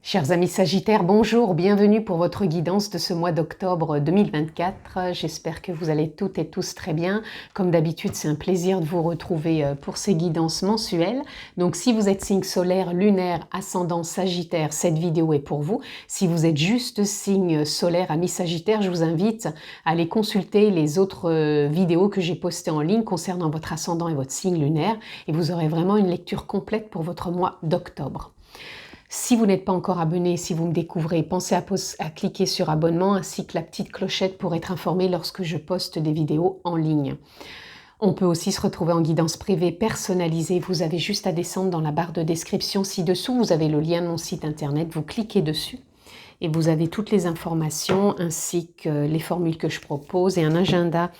Chers amis Sagittaires, bonjour, bienvenue pour votre guidance de ce mois d'octobre 2024. J'espère que vous allez toutes et tous très bien. Comme d'habitude, c'est un plaisir de vous retrouver pour ces guidances mensuelles. Donc si vous êtes signe solaire, lunaire, ascendant Sagittaire, cette vidéo est pour vous. Si vous êtes juste signe solaire, ami Sagittaire, je vous invite à aller consulter les autres vidéos que j'ai postées en ligne concernant votre ascendant et votre signe lunaire. Et vous aurez vraiment une lecture complète pour votre mois d'octobre. Si vous n'êtes pas encore abonné, si vous me découvrez, pensez à cliquer sur abonnement ainsi que la petite clochette pour être informé lorsque je poste des vidéos en ligne. On peut aussi se retrouver en guidance privée personnalisée. Vous avez juste à descendre dans la barre de description ci-dessous. Vous avez le lien de mon site internet. Vous cliquez dessus et vous avez toutes les informations ainsi que les formules que je propose et un agenda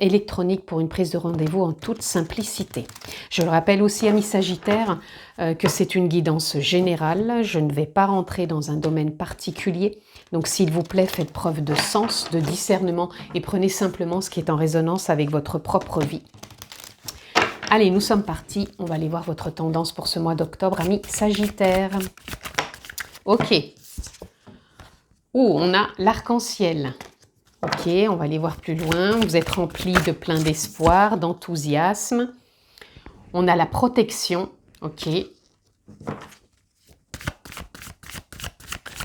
électronique pour une prise de rendez-vous en toute simplicité. Je le rappelle aussi, amis Sagittaires, que c'est une guidance générale. Je ne vais pas rentrer dans un domaine particulier. Donc, s'il vous plaît, faites preuve de sens, de discernement et prenez simplement ce qui est en résonance avec votre propre vie. Allez, nous sommes partis. On va aller voir votre tendance pour ce mois d'octobre, amis Sagittaires. Ok. On a l'arc-en-ciel. Ok, on va aller voir plus loin. Vous êtes rempli de plein d'espoir, d'enthousiasme. On a la protection. Ok.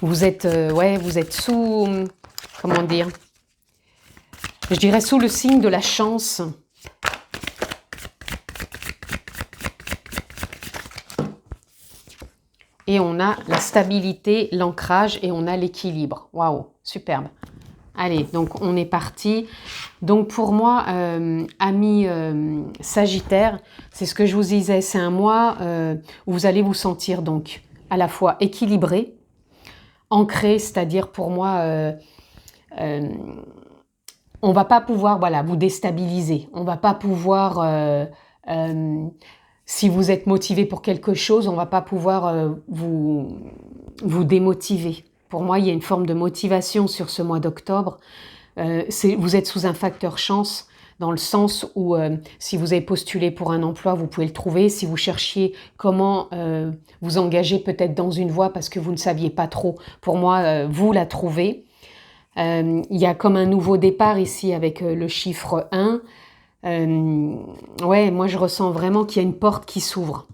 Vous êtes sous, comment dire, je dirais sous le signe de la chance. Et on a la stabilité, l'ancrage et on a l'équilibre. Waouh, superbe. Allez, donc on est parti. Donc pour moi, amis Sagittaire, c'est ce que je vous disais, c'est un mois où vous allez vous sentir donc à la fois équilibré, ancré, c'est-à-dire pour moi, on va pas pouvoir vous déstabiliser. On va pas pouvoir, si vous êtes motivé pour quelque chose, on va pas pouvoir vous démotiver. Pour moi, il y a une forme de motivation sur ce mois d'octobre. Vous êtes sous un facteur chance, dans le sens où si vous avez postulé pour un emploi, vous pouvez le trouver. Si vous cherchiez comment vous engager peut-être dans une voie parce que vous ne saviez pas trop, pour moi, vous la trouvez. Il y a comme un nouveau départ ici avec le chiffre 1. Moi, je ressens vraiment qu'il y a une porte qui s'ouvre.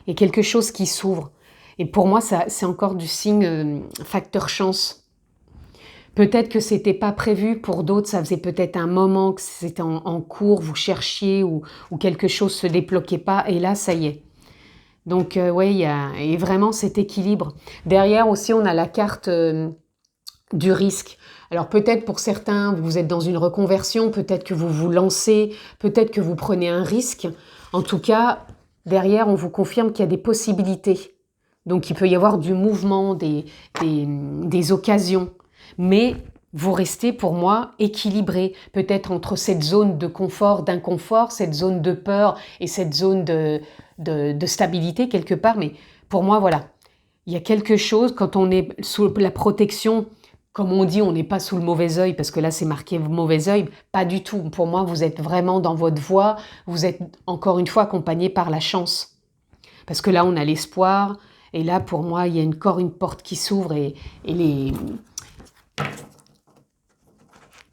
Et quelque chose qui s'ouvre. Et pour moi, c'est encore du signe facteur chance. Peut-être que c'était pas prévu, pour d'autres, ça faisait peut-être un moment que c'était en cours, vous cherchiez ou quelque chose se débloquait pas, et là, ça y est. Donc, il y a et vraiment cet équilibre. Derrière aussi, on a la carte du risque. Alors peut-être pour certains, vous êtes dans une reconversion, peut-être que vous vous lancez, peut-être que vous prenez un risque. En tout cas, derrière, on vous confirme qu'il y a des possibilités. Donc, il peut y avoir du mouvement, des occasions. Mais vous restez, pour moi, équilibré. Peut-être entre cette zone de confort, d'inconfort, cette zone de peur et cette zone de stabilité quelque part. Mais pour moi, voilà, il y a quelque chose, quand on est sous la protection, comme on dit, on n'est pas sous le mauvais œil, parce que là, c'est marqué mauvais œil. Pas du tout. Pour moi, vous êtes vraiment dans votre voie. Vous êtes, encore une fois, accompagné par la chance. Parce que là, on a l'espoir. Et là, pour moi, il y a encore une porte qui s'ouvre et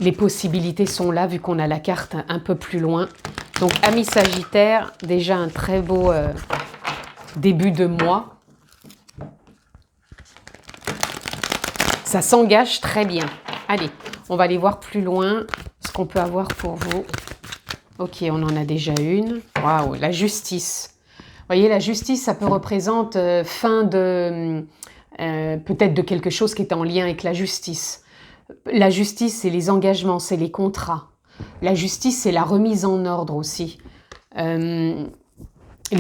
les possibilités sont là, vu qu'on a la carte un peu plus loin. Donc, amis Sagittaire, déjà un très beau début de mois. Ça s'engage très bien. Allez, on va aller voir plus loin ce qu'on peut avoir pour vous. Ok, on en a déjà une. Waouh, la justice. Vous voyez, la justice, ça peut représenter fin de peut-être de quelque chose qui est en lien avec la justice. La justice, c'est les engagements, c'est les contrats. La justice, c'est la remise en ordre aussi. Les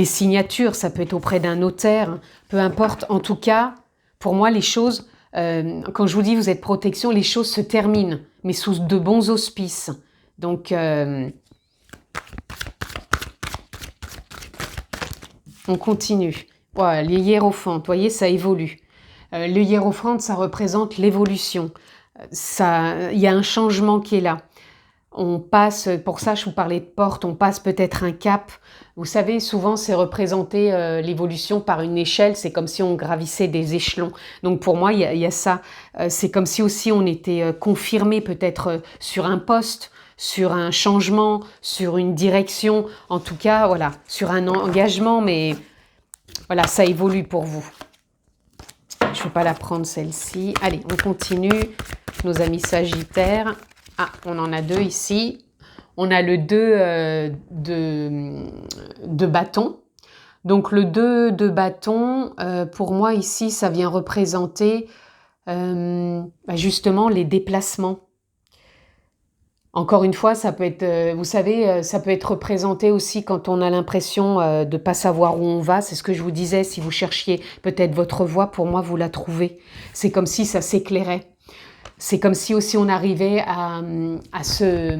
signatures, ça peut être auprès d'un notaire, peu importe. En tout cas, pour moi, les choses, quand je vous dis vous êtes protection, les choses se terminent, mais sous de bons auspices. Donc, on continue. Voilà, les hiérophantes, vous voyez, ça évolue. Le hiérophante, ça représente l'évolution. Il y a un changement qui est là. On passe, pour ça je vous parlais de porte, on passe peut-être un cap. Vous savez, souvent c'est représenté l'évolution par une échelle, c'est comme si on gravissait des échelons. Donc pour moi, il y a ça. C'est comme si aussi on était confirmé peut-être sur un poste, sur un changement, sur une direction, en tout cas, voilà, sur un engagement, mais voilà, ça évolue pour vous. Je ne vais pas la prendre celle-ci. Allez, on continue, nos amis Sagittaires. Ah, on en a deux ici. On a le 2 de bâton. Donc le 2 de bâton, pour moi ici, ça vient représenter justement les déplacements. Encore une fois, ça peut être, vous savez, ça peut être représenté aussi quand on a l'impression de ne pas savoir où on va. C'est ce que je vous disais, si vous cherchiez peut-être votre voie, pour moi, vous la trouvez. C'est comme si ça s'éclairait. C'est comme si aussi on arrivait à se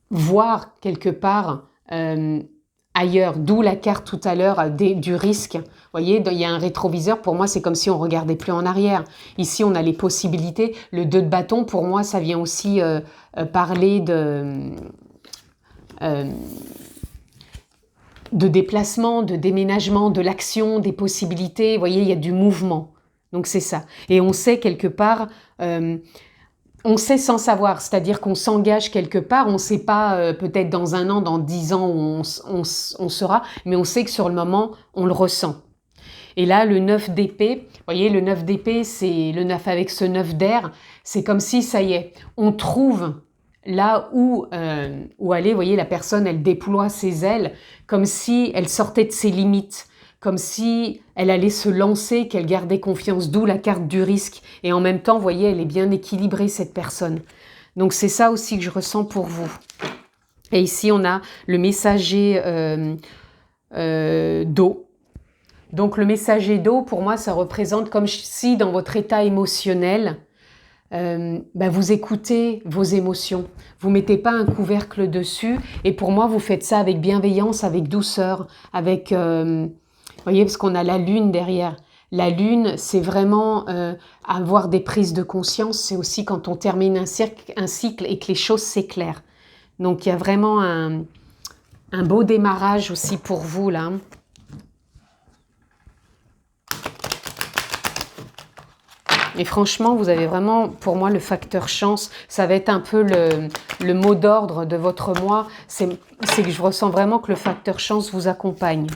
voir quelque part ailleurs, d'où la carte tout à l'heure du risque. Vous voyez, il y a un rétroviseur, pour moi c'est comme si on regardait plus en arrière. Ici on a les possibilités. Le 2 de bâton, pour moi ça vient aussi parler de déplacement, de déménagement, de l'action, des possibilités. Vous voyez, il y a du mouvement. Donc c'est ça. Et on sait quelque part... on sait sans savoir, c'est-à-dire qu'on s'engage quelque part, on ne sait pas peut-être dans 1 an, dans 10 ans où on sera, mais on sait que sur le moment, on le ressent. Et là, le 9 d'épée, vous voyez, le 9 d'épée, c'est le 9 avec ce 9 d'air, c'est comme si, ça y est, on trouve là où aller, vous voyez, la personne, elle déploie ses ailes, comme si elle sortait de ses limites, comme si elle allait se lancer, qu'elle gardait confiance, d'où la carte du risque. Et en même temps, vous voyez, elle est bien équilibrée, cette personne. Donc c'est ça aussi que je ressens pour vous. Et ici, on a le messager d'eau. Donc le messager d'eau, pour moi, ça représente comme si dans votre état émotionnel, vous écoutez vos émotions. Vous mettez pas un couvercle dessus. Et pour moi, vous faites ça avec bienveillance, avec douceur, avec... vous voyez, parce qu'on a la lune derrière. La lune, c'est vraiment avoir des prises de conscience. C'est aussi quand on termine un cycle et que les choses s'éclairent. Donc, il y a vraiment un beau démarrage aussi pour vous, là. Et franchement, vous avez vraiment, pour moi, le facteur chance. Ça va être un peu le mot d'ordre de votre mois. C'est que je ressens vraiment que le facteur chance vous accompagne.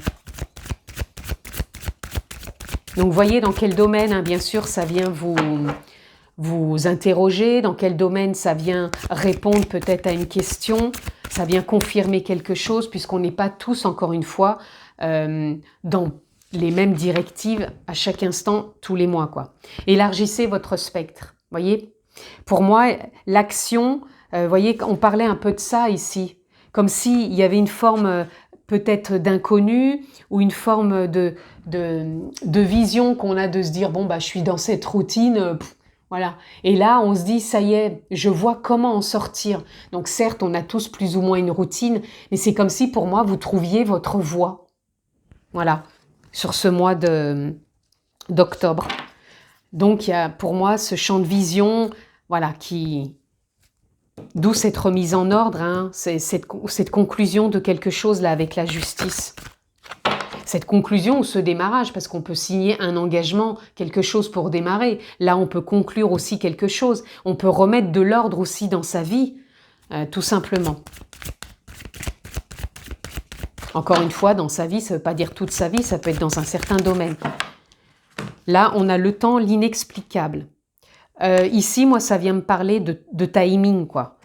Donc, voyez dans quel domaine, hein, bien sûr, ça vient vous interroger, dans quel domaine ça vient répondre peut-être à une question, ça vient confirmer quelque chose, puisqu'on n'est pas tous, encore une fois, dans les mêmes directives à chaque instant, tous les mois, quoi. Élargissez votre spectre, voyez. Pour moi, l'action, voyez, on parlait un peu de ça ici, comme s'il y avait une forme... peut-être d'inconnu ou une forme de vision qu'on a de se dire, bon, je suis dans cette routine, voilà. Et là, on se dit, ça y est, je vois comment en sortir. Donc certes, on a tous plus ou moins une routine, mais c'est comme si pour moi, vous trouviez votre voie. Voilà, sur ce mois d'octobre. Donc il y a pour moi ce champ de vision, voilà, d'où cette remise en ordre, hein, cette conclusion de quelque chose là avec la justice. Cette conclusion ou ce démarrage, parce qu'on peut signer un engagement, quelque chose pour démarrer. Là, on peut conclure aussi quelque chose. On peut remettre de l'ordre aussi dans sa vie, tout simplement. Encore une fois, dans sa vie, ça ne veut pas dire toute sa vie, ça peut être dans un certain domaine. Là, on a le temps, l'inexplicable. Ici, moi, ça vient me parler de timing, quoi.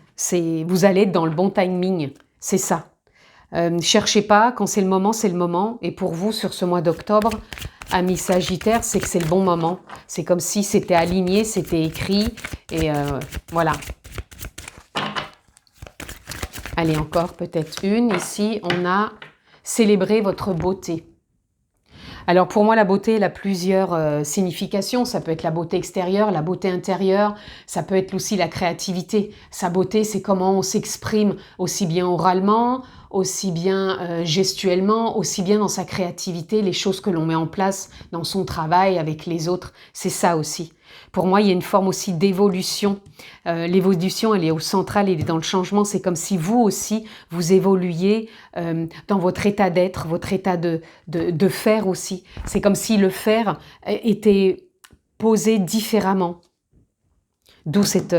Vous allez être dans le bon timing, c'est ça. Cherchez pas, quand c'est le moment, c'est le moment. Et pour vous, sur ce mois d'octobre, amis Sagittaires, c'est que c'est le bon moment. C'est comme si c'était aligné, c'était écrit, et voilà. Allez, encore peut-être une. Ici, on a célébré votre beauté. Alors pour moi, la beauté, elle a plusieurs significations. Ça peut être la beauté extérieure, la beauté intérieure. Ça peut être aussi la créativité. Sa beauté, c'est comment on s'exprime aussi bien oralement, aussi bien gestuellement, aussi bien dans sa créativité, les choses que l'on met en place dans son travail avec les autres, c'est ça aussi. Pour moi, il y a une forme aussi d'évolution. L'évolution, elle est au central, elle est dans le changement. C'est comme si vous aussi, vous évoluiez dans votre état d'être, votre état de faire aussi. C'est comme si le faire était posé différemment. D'où cette...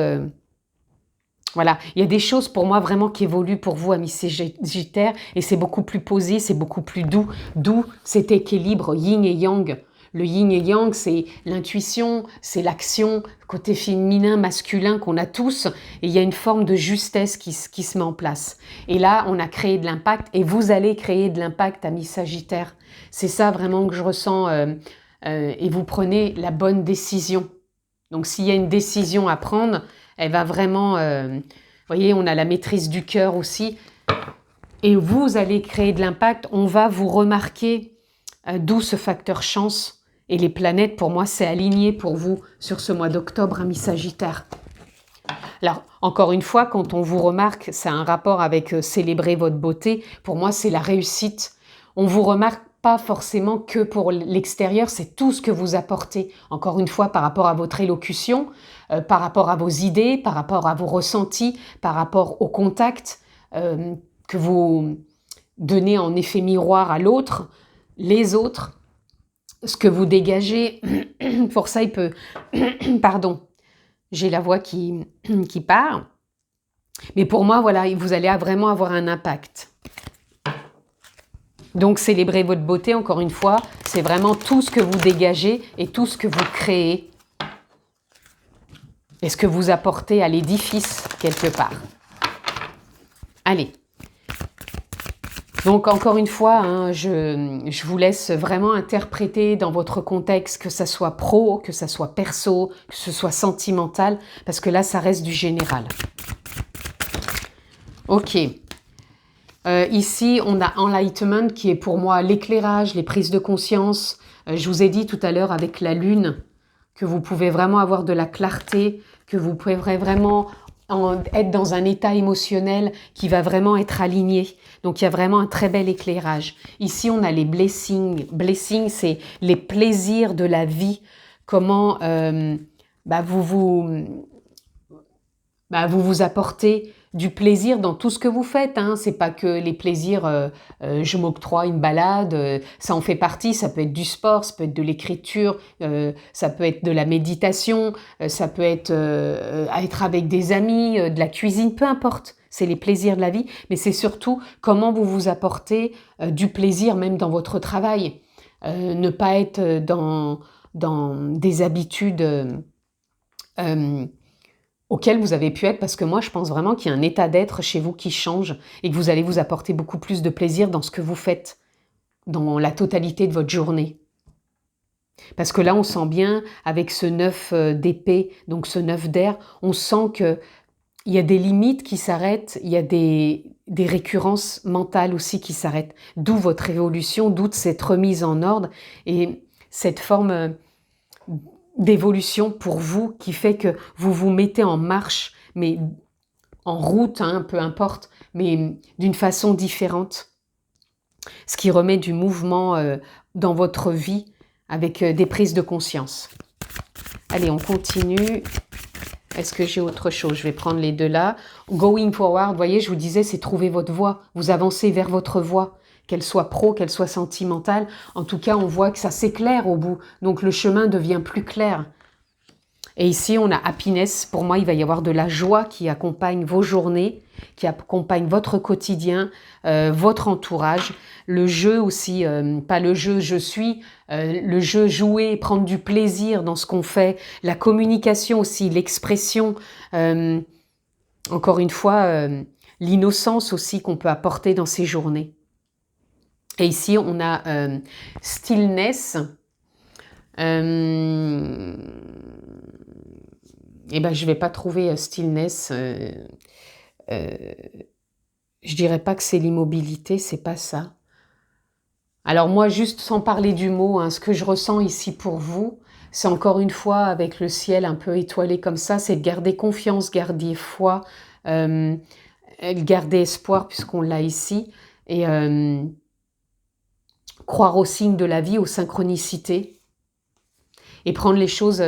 voilà, il y a des choses pour moi vraiment qui évoluent pour vous, amis Sagittaires, et c'est beaucoup plus posé, c'est beaucoup plus doux, d'où cet équilibre yin et yang. Le yin et yang, c'est l'intuition, c'est l'action, côté féminin, masculin qu'on a tous, et il y a une forme de justesse qui se met en place. Et là, on a créé de l'impact, et vous allez créer de l'impact, amis Sagittaires. C'est ça vraiment que je ressens, et vous prenez la bonne décision. Donc s'il y a une décision à prendre, elle va vraiment... vous voyez, on a la maîtrise du cœur aussi. Et vous allez créer de l'impact. On va vous remarquer, d'où ce facteur chance. Et les planètes, pour moi, c'est aligné pour vous sur ce mois d'octobre, amis Sagittaires. Alors, encore une fois, quand on vous remarque, c'est un rapport avec célébrer votre beauté. Pour moi, c'est la réussite. On vous remarque pas forcément que pour l'extérieur, c'est tout ce que vous apportez. Encore une fois, par rapport à votre élocution, par rapport à vos idées, par rapport à vos ressentis, par rapport au contact que vous donnez en effet miroir à l'autre, les autres, ce que vous dégagez. Pour ça, il peut... Pardon, j'ai la voix qui part. Mais pour moi, voilà, vous allez vraiment avoir un impact. Donc, célébrez votre beauté, encore une fois, c'est vraiment tout ce que vous dégagez et tout ce que vous créez. Et ce que vous apportez à l'édifice, quelque part. Allez. Donc, encore une fois, hein, je vous laisse vraiment interpréter dans votre contexte, que ça soit pro, que ça soit perso, que ce soit sentimental, parce que là, ça reste du général. Ok. Ici, on a Enlightenment qui est pour moi l'éclairage, les prises de conscience. Je vous ai dit tout à l'heure avec la lune que vous pouvez vraiment avoir de la clarté, que vous pouvez vraiment être dans un état émotionnel qui va vraiment être aligné. Donc, il y a vraiment un très bel éclairage. Ici, on a les blessings. Blessings, c'est les plaisirs de la vie. Comment vous apportez du plaisir dans tout ce que vous faites. Hein. C'est pas que les plaisirs, je m'octroie une balade, ça en fait partie. Ça peut être du sport, ça peut être de l'écriture, ça peut être de la méditation, ça peut être être avec des amis, de la cuisine, peu importe. C'est les plaisirs de la vie, mais c'est surtout comment vous vous apportez du plaisir même dans votre travail. Ne pas être dans des habitudes... auquel vous avez pu être, parce que moi je pense vraiment qu'il y a un état d'être chez vous qui change et que vous allez vous apporter beaucoup plus de plaisir dans ce que vous faites, dans la totalité de votre journée. Parce que là on sent bien, avec ce 9 d'épée, donc ce 9 d'air, on sent qu'il y a des limites qui s'arrêtent, il y a des récurrences mentales aussi qui s'arrêtent, d'où votre évolution, d'où cette remise en ordre et cette forme... d'évolution pour vous qui fait que vous vous mettez en marche, mais en route, hein, peu importe, mais d'une façon différente. Ce qui remet du mouvement dans votre vie avec des prises de conscience. Allez, on continue. Est-ce que j'ai autre chose? Je vais prendre les deux là. Going forward, vous voyez, je vous disais, c'est trouver votre voie. Vous avancez vers votre voie. Qu'elle soit pro, qu'elle soit sentimentale. En tout cas, on voit que ça s'éclaire au bout. Donc, le chemin devient plus clair. Et ici, on a happiness. Pour moi, il va y avoir de la joie qui accompagne vos journées, qui accompagne votre quotidien, votre entourage. Le jeu aussi, pas le jeu je suis, le jeu jouer, prendre du plaisir dans ce qu'on fait. La communication aussi, l'expression. Encore une fois, l'innocence aussi qu'on peut apporter dans ces journées. Et ici, on a stillness. Eh ben, je ne vais pas trouver stillness. Je dirais pas que c'est l'immobilité, c'est pas ça. Alors moi, juste sans parler du mot, hein, ce que je ressens ici pour vous, c'est encore une fois avec le ciel un peu étoilé comme ça, c'est de garder confiance, garder foi, garder espoir puisqu'on l'a ici. et croire aux signes de la vie, aux synchronicités, et prendre les choses...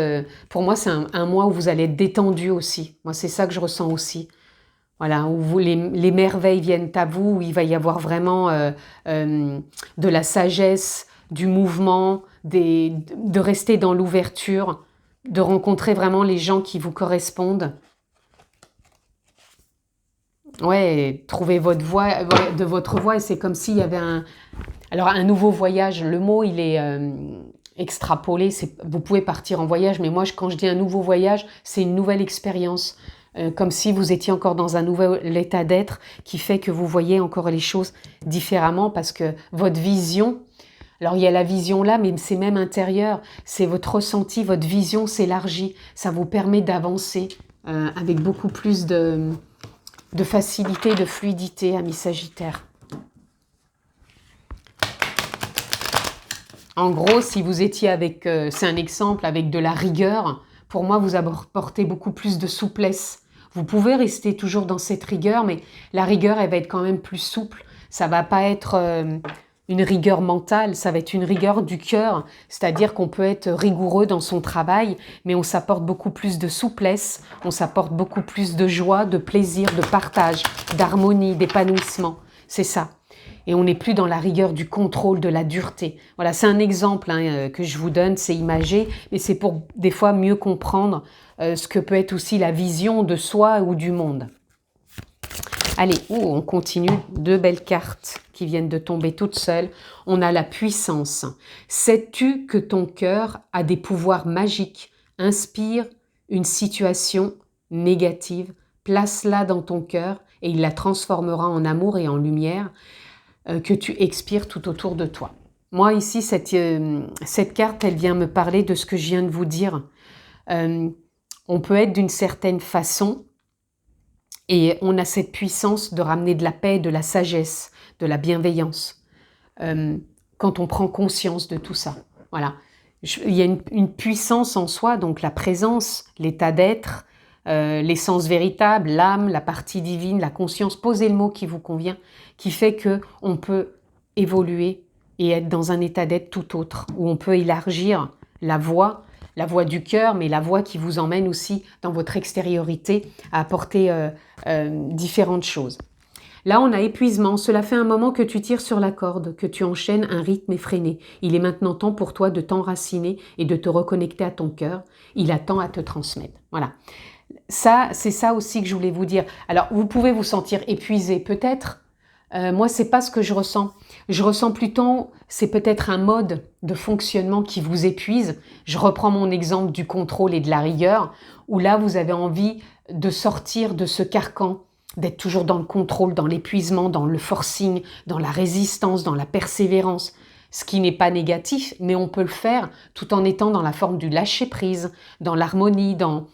pour moi, c'est un mois où vous allez être détendu aussi. Moi, c'est ça que je ressens aussi. Voilà, où les merveilles viennent à vous, où il va y avoir vraiment de la sagesse, du mouvement, de rester dans l'ouverture, de rencontrer vraiment les gens qui vous correspondent. Ouais, trouver votre voie, de votre voie, et c'est comme s'il y avait alors un nouveau voyage. Le mot, il est extrapolé. Vous pouvez partir en voyage, mais moi, quand je dis un nouveau voyage, c'est une nouvelle expérience. Comme si vous étiez encore dans un nouvel état d'être qui fait que vous voyez encore les choses différemment parce que votre vision, alors il y a la vision là, mais c'est même intérieur, c'est votre ressenti, votre vision s'élargit, ça vous permet d'avancer avec beaucoup plus de facilité, de fluidité, ami Sagittaire. En gros, si vous étiez avec, c'est un exemple, avec de la rigueur, pour moi, vous apportez beaucoup plus de souplesse. Vous pouvez rester toujours dans cette rigueur, mais la rigueur, elle va être quand même plus souple. Ça va pas être une rigueur mentale, ça va être une rigueur du cœur. C'est-à-dire qu'on peut être rigoureux dans son travail, mais on s'apporte beaucoup plus de souplesse, on s'apporte beaucoup plus de joie, de plaisir, de partage, d'harmonie, d'épanouissement. C'est ça. Et on n'est plus dans la rigueur du contrôle, de la dureté. Voilà, c'est un exemple que je vous donne, c'est imagé, mais c'est pour des fois mieux comprendre ce que peut être aussi la vision de soi ou du monde. Allez, on continue. 2 belles cartes qui viennent de tomber toutes seules. On a la puissance. Sais-tu que ton cœur a des pouvoirs magiques? Inspire une situation négative, place-la dans ton cœur et il la transformera en amour et en lumière que tu expires tout autour de toi. Moi, ici, cette carte, elle vient me parler de ce que je viens de vous dire. On peut être d'une certaine façon et on a cette puissance de ramener de la paix, de la sagesse, de la bienveillance. Quand on prend conscience de tout ça. Voilà. Il y a une puissance en soi, donc la présence, l'état d'être, l'essence véritable, l'âme, la partie divine, la conscience, posez le mot qui vous convient, qui fait que on peut évoluer et être dans un état d'être tout autre, où on peut élargir la voie du cœur, mais la voie qui vous emmène aussi dans votre extériorité à apporter différentes choses. Là, on a épuisement. Cela fait un moment que tu tires sur la corde, que tu enchaînes un rythme effréné. Il est maintenant temps pour toi de t'enraciner et de te reconnecter à ton cœur. Il attend à te transmettre. Voilà. Ça, c'est ça aussi que je voulais vous dire. Alors, vous pouvez vous sentir épuisé, peut-être. Moi, c'est pas ce que je ressens. Je ressens plutôt, c'est peut-être un mode de fonctionnement qui vous épuise. Je reprends mon exemple du contrôle et de la rigueur, où là, vous avez envie de sortir de ce carcan, d'être toujours dans le contrôle, dans l'épuisement, dans le forcing, dans la résistance, dans la persévérance. Ce qui n'est pas négatif, mais on peut le faire tout en étant dans la forme du lâcher-prise, dans l'harmonie, dans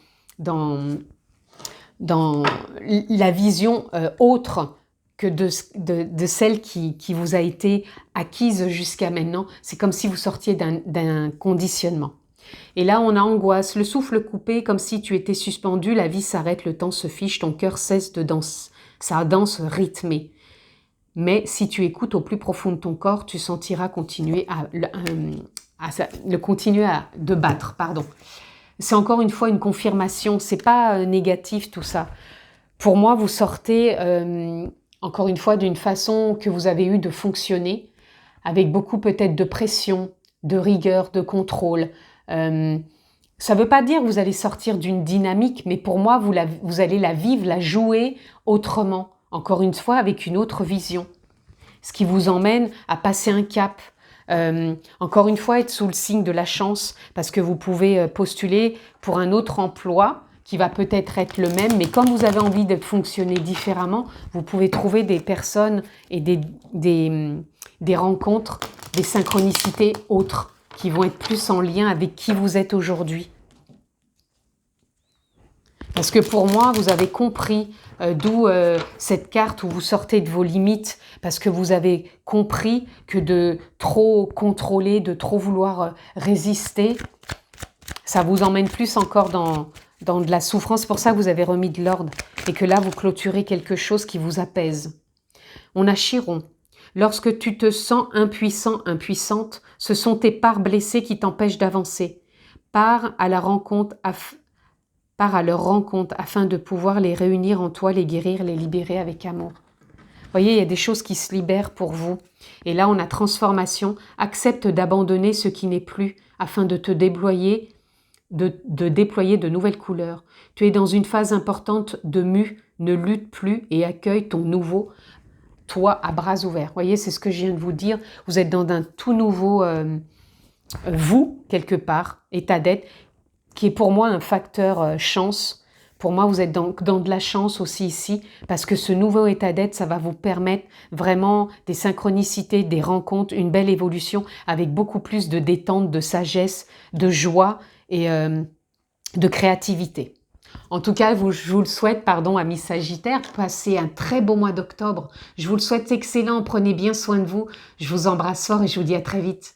la vision autre que de celle qui vous a été acquise jusqu'à maintenant. C'est comme si vous sortiez d'un conditionnement. Et là, on a angoisse, le souffle coupé, comme si tu étais suspendu, la vie s'arrête, le temps se fiche, ton cœur cesse de danser, sa danse rythmée. Mais si tu écoutes au plus profond de ton corps, tu sentiras continuer de battre. Pardon. C'est encore une fois une confirmation, c'est pas négatif tout ça. Pour moi, vous sortez encore une fois d'une façon que vous avez eu de fonctionner, avec beaucoup peut-être de pression, de rigueur, de contrôle. Ça ne veut pas dire que vous allez sortir d'une dynamique, mais pour moi, vous allez la vivre, la jouer autrement, encore une fois avec une autre vision. Ce qui vous emmène à passer un cap. Encore une fois, être sous le signe de la chance, parce que vous pouvez postuler pour un autre emploi qui va peut-être être le même, mais comme vous avez envie de fonctionner différemment, vous pouvez trouver des personnes et des rencontres, des synchronicités autres qui vont être plus en lien avec qui vous êtes aujourd'hui. Parce que pour moi, vous avez compris d'où cette carte où vous sortez de vos limites, parce que vous avez compris que de trop contrôler, de trop vouloir résister, ça vous emmène plus encore dans de la souffrance. C'est pour ça que vous avez remis de l'ordre et que là, vous clôturez quelque chose qui vous apaise. On a Chiron. Lorsque tu te sens impuissant, impuissante, ce sont tes parts blessées qui t'empêchent d'avancer. Pars à leur rencontre afin de pouvoir les réunir en toi, les guérir, les libérer avec amour. Vous voyez, il y a des choses qui se libèrent pour vous. Et là, on a transformation. Accepte d'abandonner ce qui n'est plus afin de te déployer, de déployer de nouvelles couleurs. Tu es dans une phase importante de mue, ne lutte plus et accueille ton nouveau toi à bras ouverts. Vous voyez, c'est ce que je viens de vous dire. Vous êtes dans un tout nouveau vous, quelque part, état d'être, qui est pour moi un facteur chance. Pour moi, vous êtes dans de la chance aussi ici, parce que ce nouveau état d'être, ça va vous permettre vraiment des synchronicités, des rencontres, une belle évolution avec beaucoup plus de détente, de sagesse, de joie et de créativité. En tout cas, je vous le souhaite, amis Sagittaires, passez un très beau mois d'octobre. Je vous le souhaite excellent, prenez bien soin de vous. Je vous embrasse fort et je vous dis à très vite.